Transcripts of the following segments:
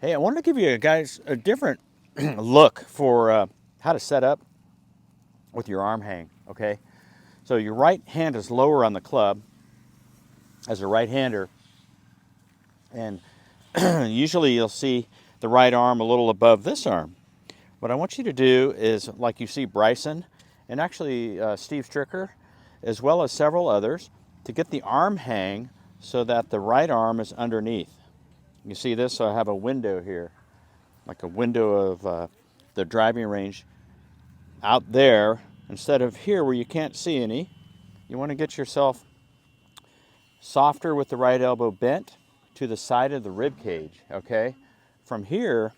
Hey, I wanted to give you guys a different look for how to set up with your arm hang, okay? So your right hand is lower on the club as a right-hander, and usually you'll see the right arm a little above this arm. What I want you to do is, like you see Bryson, and actually Steve Stricker, as well as several others, to get the arm hang so that the right arm is underneath. You see this? So I have a window here, like a window of the driving range out there instead of here where you can't see any. You want to get yourself softer with the right elbow bent to the side of the rib cage, okay? From here,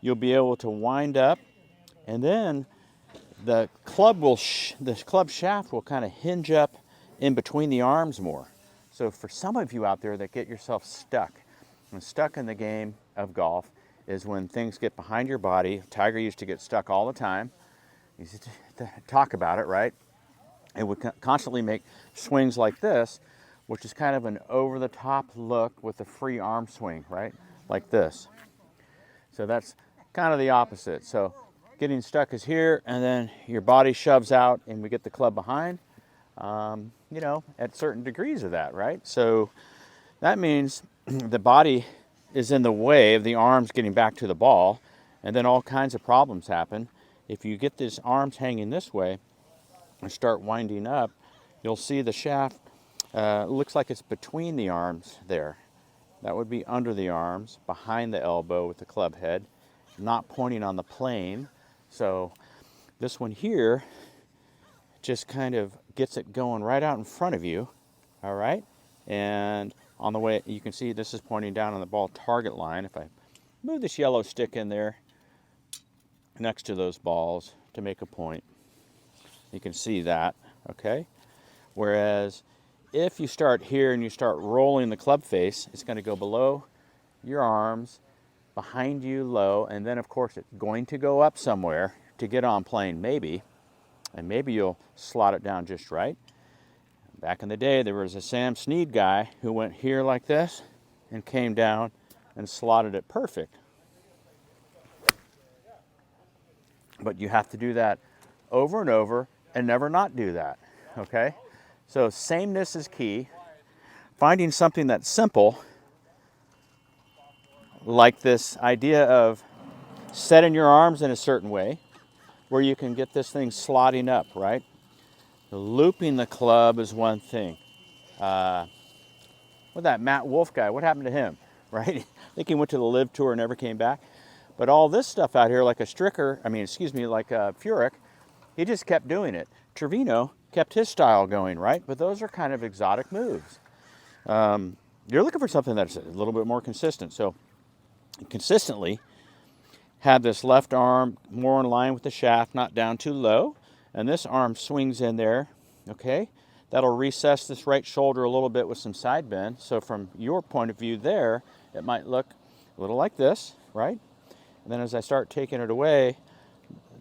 you'll be able to wind up, and then the club shaft will kind of hinge up in between the arms more. So for some of you out there that get yourself stuck, and stuck in the game of golf is when things get behind your body. Tiger used to get stuck all the time. He used to talk about it, right? It would constantly make swings like this, which is kind of an over-the-top look with a free arm swing, right? Like this. So that's kind of the opposite. So getting stuck is here, and then your body shoves out, and we get the club behind, you know, at certain degrees of that, right? So that means the body is in the way of the arms getting back to the ball, and then all kinds of problems happen. If you get these arms hanging this way and start winding up, you'll see the shaft looks like it's between the arms there. That would be under the arms, behind the elbow with the club head, not pointing on the plane. So this one here just kind of gets it going right out in front of you, all right? And on the way, you can see this is pointing down on the ball target line. If I move this yellow stick in there next to those balls to make a point, you can see that, okay? Whereas if you start here and you start rolling the club face, it's going to go below your arms, behind you low, and then of course it's going to go up somewhere to get on plane maybe, and maybe you'll slot it down just right. Back in the day, there was a Sam Snead guy who went here like this and came down and slotted it perfect. But you have to do that over and over and never not do that, okay? So sameness is key. Finding something that's simple, like this idea of setting your arms in a certain way where you can get this thing slotting up, right? Looping the club is one thing. That Matt Wolf guy, what happened to him, right? I think he went to the Live Tour and never came back. But all this stuff out here, like a Stricker, like a Furyk, he just kept doing it. Trevino kept his style going, right? But those are kind of exotic moves. You're looking for something that's a little bit more consistent. So consistently have this left arm more in line with the shaft, not down too low. And this arm swings in there, okay? That'll recess this right shoulder a little bit with some side bend. So from your point of view there, it might look a little like this, right? And then as I start taking it away,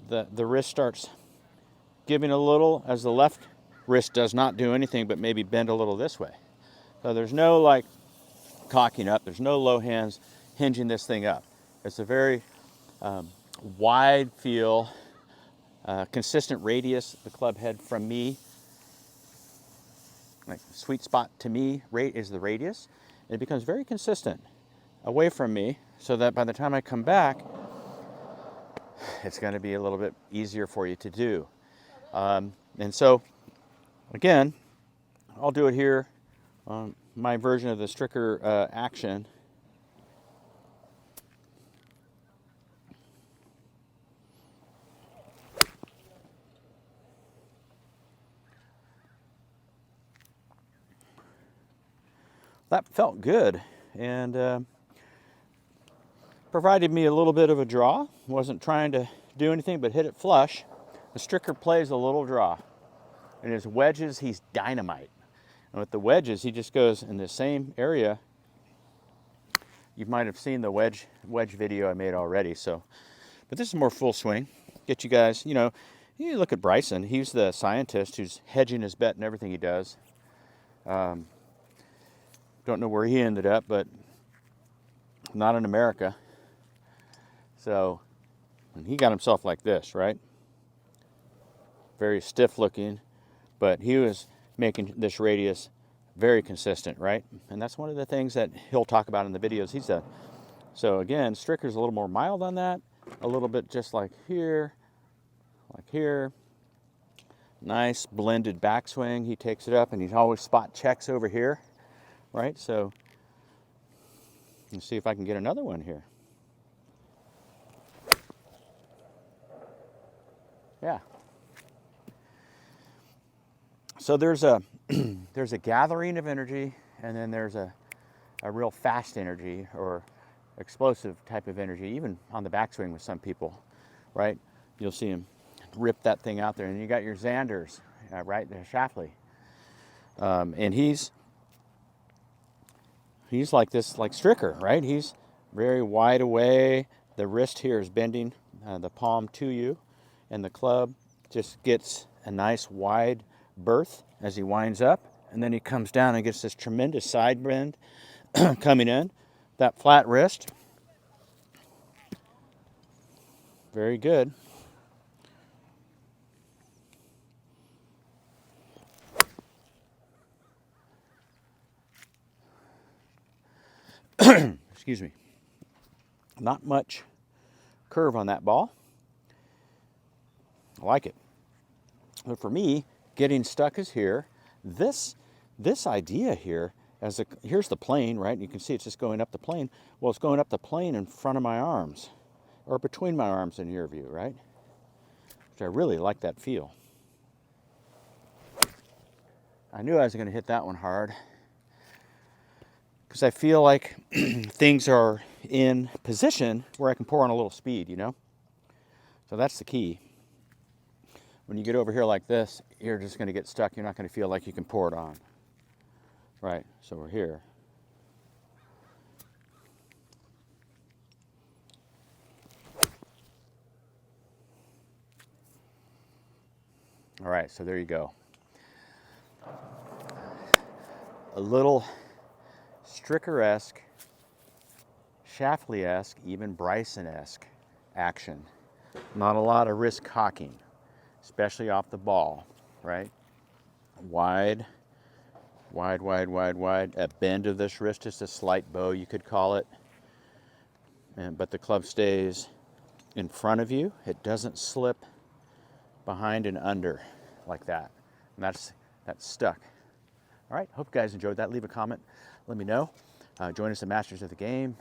the wrist starts giving a little, as the left wrist does not do anything but maybe bend a little this way. So there's no like cocking up, there's no low hands hinging this thing up. It's a very wide feel, consistent radius, the club head from me. Like sweet spot to me is the radius. It becomes very consistent away from me so that by the time I come back, it's going to be a little bit easier for you to do. And so, again, I'll do it here on my version of the Stricker action. That felt good and provided me a little bit of a draw. Wasn't trying to do anything but hit it flush. The Stricker plays a little draw. And his wedges, he's dynamite. And with the wedges, he just goes in the same area. You might have seen the wedge video I made already. But this is more full swing. Get you guys, you look at Bryson. He's the scientist who's hedging his bet in everything he does. Don't know where he ended up, but not in America. So, and he got himself like this, right? Very stiff looking, but he was making this radius very consistent, right? And that's one of the things that he'll talk about in the videos. So again, Stricker's a little more mild on that, a little bit just like here. Nice blended backswing. He takes it up and he always spot checks over here, right? So let's see if I can get another one here. Yeah. So there's a there's a gathering of energy, and then there's a real fast energy or explosive type of energy, even on the backswing with some people, right? You'll see him rip that thing out there, and you got your Xanders, right, the Shafley, and he's like this, like Stricker, right? He's very wide away. The wrist here is bending the palm to you, and the club just gets a nice wide berth as he winds up, and then he comes down and gets this tremendous side bend coming in. That flat wrist, very good. Excuse me. Not much curve on that ball. I like it. But for me, getting stuck is here. This idea here, here's the plane, right? You can see it's just going up the plane. Well, it's going up the plane in front of my arms, or between my arms in your view, right? Which I really like that feel. I knew I was going to hit that one hard, because I feel like things are in position where I can pour on a little speed, you know? So that's the key. When you get over here like this, you're just going to get stuck. You're not going to feel like you can pour it on. Right, so we're here. All right, so there you go. A little Stricker-esque, Shafley-esque, even Bryson-esque action. Not a lot of wrist cocking, especially off the ball, right? Wide. A bend of this wrist, just a slight bow, you could call it. But the club stays in front of you. It doesn't slip behind and under like that. And that's stuck. All right, hope you guys enjoyed that. Leave a comment. Let me know. Join us at Masters of the Game,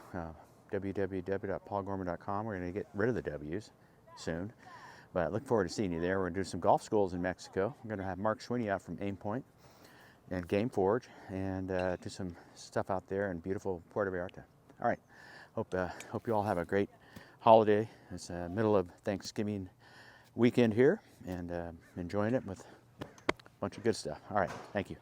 www.paulgorman.com. We're going to get rid of the W's soon. But I look forward to seeing you there. We're going to do some golf schools in Mexico. We're going to have Mark Sweeney out from Aim Point and Game Forge, and do some stuff out there in beautiful Puerto Vallarta. All right, hope you all have a great holiday. It's the middle of Thanksgiving weekend here, and enjoying it with a bunch of good stuff. All right, thank you.